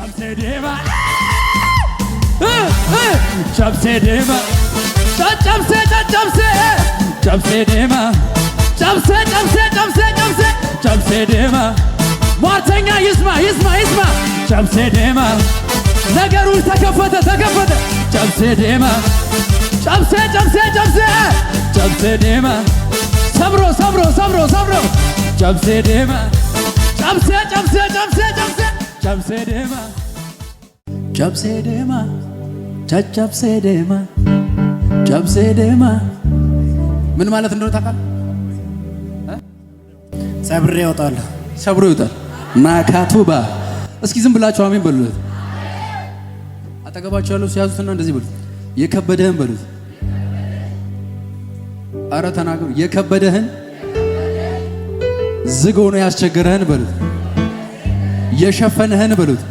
ጨብሴ ዴማ ጨብሴ ዴማ ጨብሴ ጨብሴ ጨብሴ ዴማ ጨብሴ ጨብሴ ጨብሴ ጨብሴ ጨብሴ ዴማ ሟርተኛ ይስማ ይስማ ይስማ ጨብሴ ዴማ ነገሩ ተከፈተ ተከፈተ ጨብሴ ዴማ ጨብሴ ጨብሴ ጨብሴ ጨብሴ ዴማ ሰብሮ ሰብሮ ሰብሮ ሰብሮ ጨብሴ ዴማ ጨብሴ ጨብሴ ጨብሴ ጨብሴ ጨብሴ ዴማ ጨብሴ ዴማ ጨብሴ ዴማ ጨብሴ ዴማ ምን ማለት እንደሆነ ታውቃለህ? ሰብሬ እወጣለሁ። ሰብሮ ይወጣል። ማካቱባ እስኪ ዝም ብላችሁ አሜን በሉት። አጠገባችሁ ያለው ሲያዙትና እንደዚህ በሉት። የከበደህን በሉት። አረ ተናገሩ። የከበደህን ዝግ ሆኖ ያስቸገረህን በሉት። የሸፈነህን በሉት።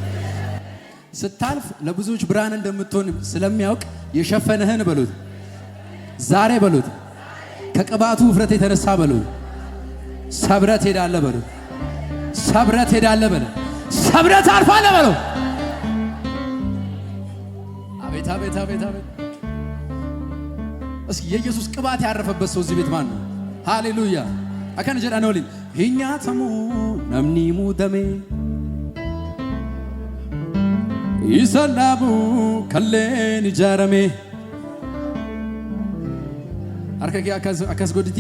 ስታልፍ ለብዙዎች ብርሃን እንደምትሆን ስለሚያውቅ የሸፈነህን በሉት። ዛሬ በሉት። ከቅባቱ ውፍረት የተነሳ በሉት። ሰብረት ሄዳለ በሉት። ሰብረት ሄዳለ በሉት። ሰብረት አልፋለ በሉት። አቤት አቤት አቤት አቤት። እስኪ የኢየሱስ ቅባት ያረፈበት ሰው እዚህ ቤት ማን ነው? ሃሌሉያ አከነ ጀዳ ነው ሊን ሂኛተሙ ነምኒ ሙደሜ ይሰላቡ ከሌን ጃረሜ አርከኪ አካስ ጎዲቲ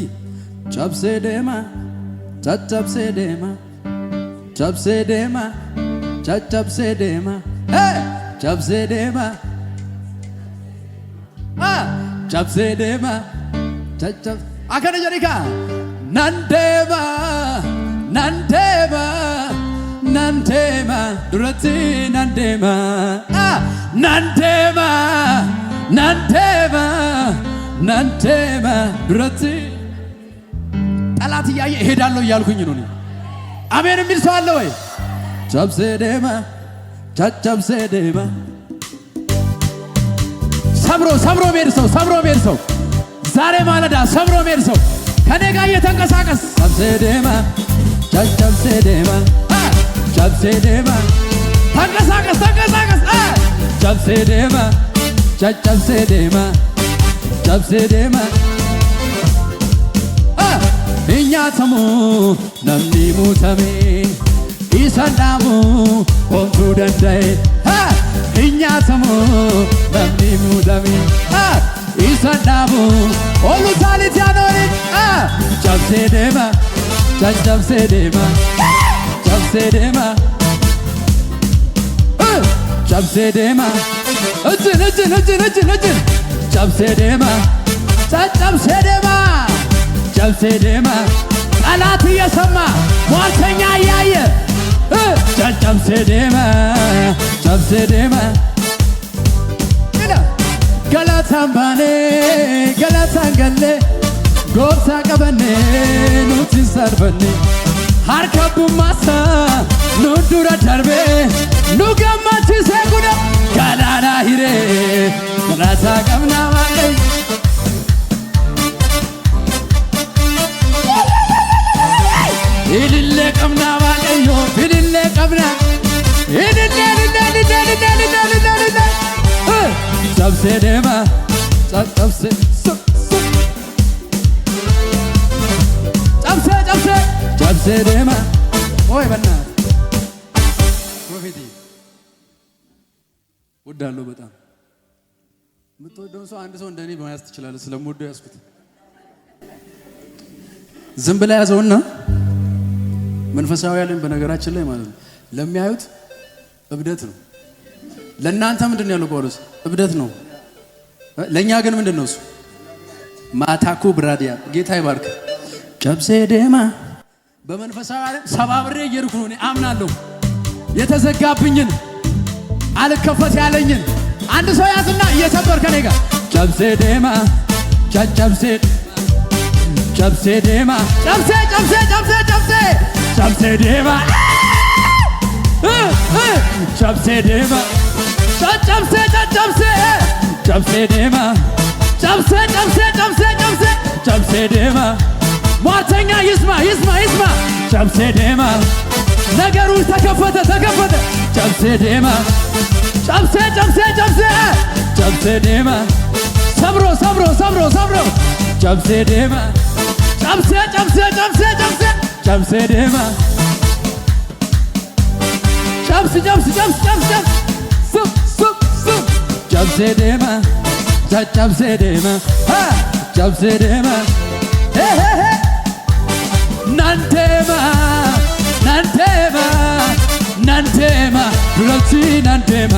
ጨብሴ ዴማ ጨብሴ ዴማ ጨብሴ ዴማ ጨብሴ ዴማ ጨብሴ ዴማ ጨብሴ ዴማ ጨብ አከነ ጀሪካ ናንዴማ ናንዴማ ናንዴማ ዱረቲ ናንዴማ ናንዴማ ናንዴማ ናንዴማ ዱረቲ ጠላት እያየ እሄዳለሁ እያልኩኝ ነው። አሜን የሚል ሰው አለ ወይ? ጨብሴ ዴማ ጨብሴ ዴማ ሰብሮ ሰብሮ ሜድ ሰው ሰብሮ ሜድ ሰው ዛሬ ማለዳ ሰብሮ ሜድ ሰው ከኔ ጋር እየተንቀሳቀስ ጨብሴ ዴማ ጨብሴ ዴማ ጨብሴ ዴማ ተንቀሳቀስ ተንቀሳቀስ ጨብሴ ዴማ ጨብሴ ዴማ ጨብሴ ዴማ እኛተሙ ነምኒ ሙተሜ ኢሰላሙ ሆንቱ ደንደይ እኛተሙ ነምኒ ሙተሜ ኢሰላሙ ኦሉ ታሊት ያኖሪ ጨብሴ ዴማ ጨብሴ ዴማ ጨብሴ ዴማ ጨብሴ ዴማ እጅን እጅን እጅን እጅን እጅን ጨብሴ ዴማ ጨብሴ ዴማ ጨብሴ ዴማ ጠላት እየሰማ ሟርተኛ እያየ ጨብሴ ዴማ ጨብሴ ዴማ ገላታን ባኔ ገላታን ገሌ ጎብሳ ቀበኔ ኑቲን ሰርበኔ ሀርከቡ ማሳ ኑዱረ ደርቤ ኑገማቺሴ ጉደ ገላና ሂሬ ገላታ ቀብና ባኔ ኢልሌ ቀብና ባኔዮ ኢልሌ ቀብና ኢልሌ ልሌ ልሌ ልሌ ልሌ ልሌ ልሌ ጨብሴ ዴማ ጨብሴ ጨብሴ ጨብሴ ጨብሴ ዴማ ወይ በእናትህ ፕሮፌቲ ወዳለሁ በጣም የምትወደውን ሰው አንድ ሰው እንደኔ መያዝ ትችላለህ። ስለምወደው ያዝኩት ዝም ብለህ ያዘውና መንፈሳዊ ያለን በነገራችን ላይ ማለት ነው ለሚያዩት እብደት ነው። ለእናንተ ምንድን ነው ያለው ጳውሎስ? እብደት ነው። ለእኛ ግን ምንድን ነው እሱ? ማታኩ ብራዲያ ጌታ ይባርክ። ጨብሴ ዴማ በመንፈሳዊ ዓለም ሰባብሬ እየሄድኩ ነው። እኔ አምናለሁ የተዘጋብኝን አልከፈት ያለኝን አንድ ሰው ያዝና እየሰበር ከኔ ጋር ጨብሴ ዴማ ጨብሴ ጨብሴ ዴማ ጨብሴ ጨብሴ ጨብሴ ጨብሴ ጨብሴ ዴማ ጨብሴ ዴማ ጨብሴ ጨብሴ ጨብሴ ዴማ ጨብሴ ጨብሴ ጨብሴ ጨብሴ ጨብሴ ዴማ ሟርተኛ ይስማ ይስማ ይስማ ጨብሴ ዴማ ነገሩ ተከፈተ ጨብሴ ዴማ ጨብሴ ዴማ ሰብሮ ጨብሴ ዴማ ጨብሴ ዴማ ጨብስ ጨብሴ ዴማ ናንቴማ ዱለቲ ናንቴማ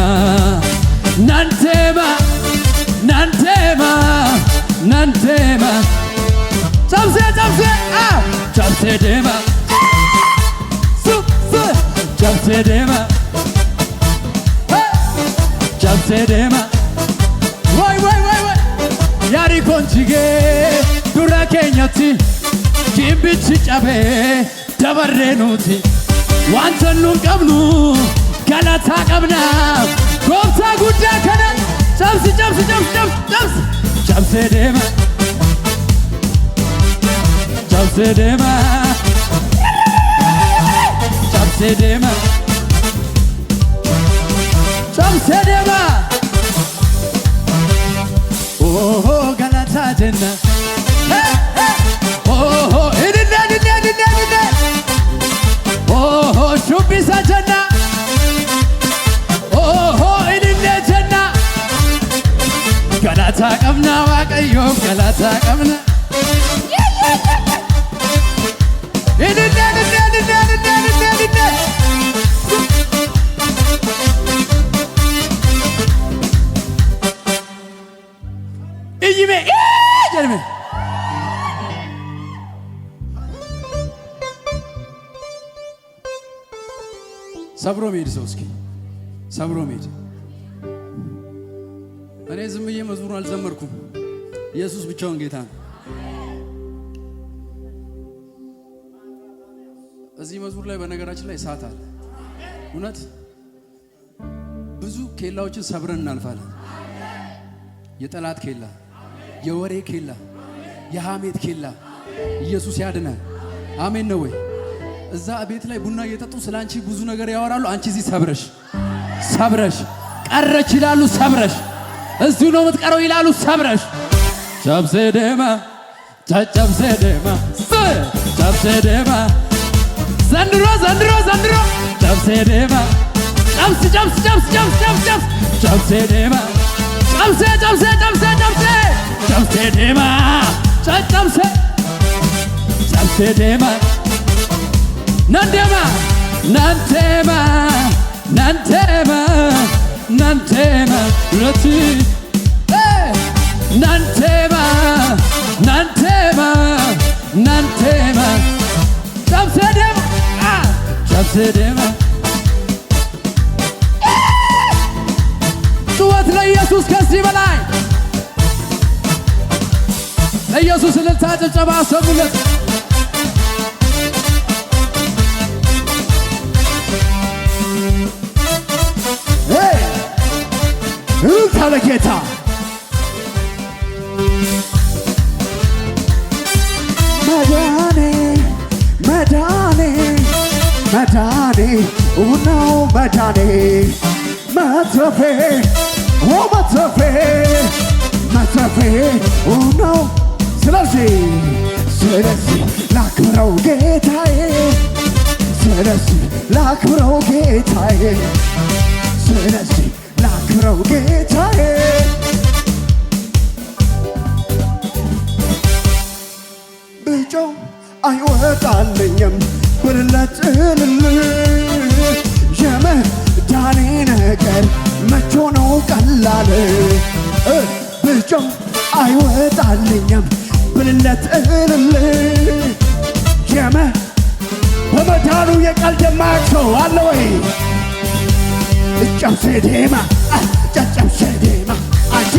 ጨብሴ ዴማ ጨብሴ ዴማ ወይ ያሪኮንቺጌ ዱራ ኬኛቲ ጂምቢቺ ጨቤ ደበሬኑቲ ዋንተኑን ቀብኑ ገለታ ቀብና ጎብታ ጉዳ ከነ ጨብሴ ዴማ ጨብሴ ዴማ ኦሆ ገለታ ጀና ኦሆ ኢድና ኦሆ ሹቢሳ ጀና ኦሆ ኢድና ጀና ገለታ ቀብና ዋቀዮ ገለታ ቀብና ኢድና ኢይሜ ጀርሜ ሰብሮ መሄድ ሰው እስኪ ሰብሮ መሄድ። እኔ ዝም ብዬ መዝሙሩን አልዘመርኩም። ኢየሱስ ብቻውን ጌታ ነው። እዚህ መዝሙር ላይ በነገራችን ላይ እሳት አለ። እውነት ብዙ ኬላዎችን ሰብረን እናልፋለን። የጠላት ኬላ፣ የወሬ ኬላ፣ የሐሜት ኬላ ኢየሱስ ያድናል። አሜን ነው ወይ? እዛ ቤት ላይ ቡና እየጠጡ ስላንቺ ብዙ ነገር ያወራሉ። አንቺ እዚህ ሰብረሽ ቀረች ይላሉ። ሰብረሽ እዚሁ ነው የምትቀረው ይላሉ። ሰብረሽ ጨብሴ ዴማ ዘንድሮ ጨብሴ ዴማ ጨብሴ ዴማ ጨብሴ ዴማ ናንቴማ ዱለቲ ናንቴማ ጨብሴ ዴማ ጩኸት ለኢየሱስ ከዚህ በላይ ለኢየሱስ እልልታ ጭብጨባ አሰሙለት። እልልታ ለጌታ መዳኔ ነው መዳኔ መትረፌ ነው። ስለዚህ ላክብረው ጌታዬ ላክብረው ጌታዬ ብጮህ አይወጣልኝም ብርለት የመዳኔ ነገር መቼ ነው ቀላል ብጮህ አይወጣልኝም ብልለት በመዳኑ የቀልድ የማያውቅ ሰው አለ ወይ? ጨብሴ ዴማ አንቺ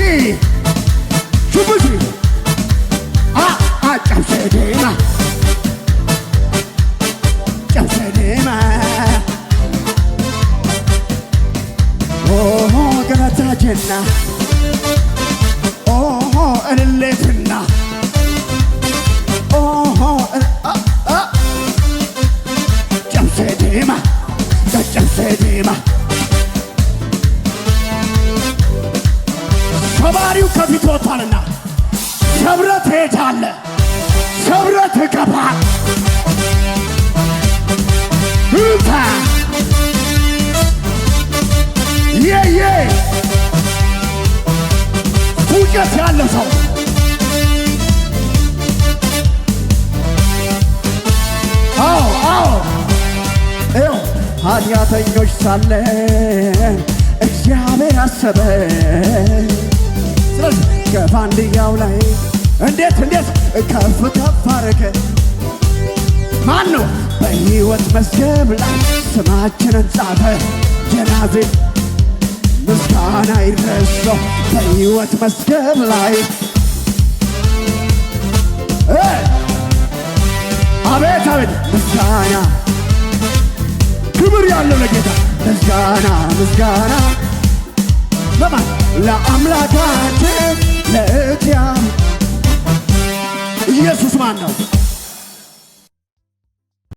ሹቡሺ ጨብሴ ዴማ ኦሆ ገለታ ጀና ኦሆ እልሌትና ኦሆ ጨብሴ ዴማ ዜማ ሰባሪው ከፊት ወጥቷልና ሰብረህ ትሄዳለህ፣ ሰብረህ ትገባለህ። እታ የየ ውጨት ያለ ሰው አዎ ኃጢአተኞች ሳለን እግዚአብሔር አሰበን። ስለዚህ ከፋንድያው ላይ እንዴት ከፍ ከፍ አረገ። ማን ነው? በሕይወት መዝገብ ላይ ስማችንን ጻፈ። ጀናዜ ምስጋና ይድረሰው በሕይወት መዝገብ ላይ አቤት አቤት ምስጋና ክብር ያለው ለጌታ ምስጋና ለማን? ለአምላካችን ለእግዚአብሔር። ኢየሱስ ማን ነው?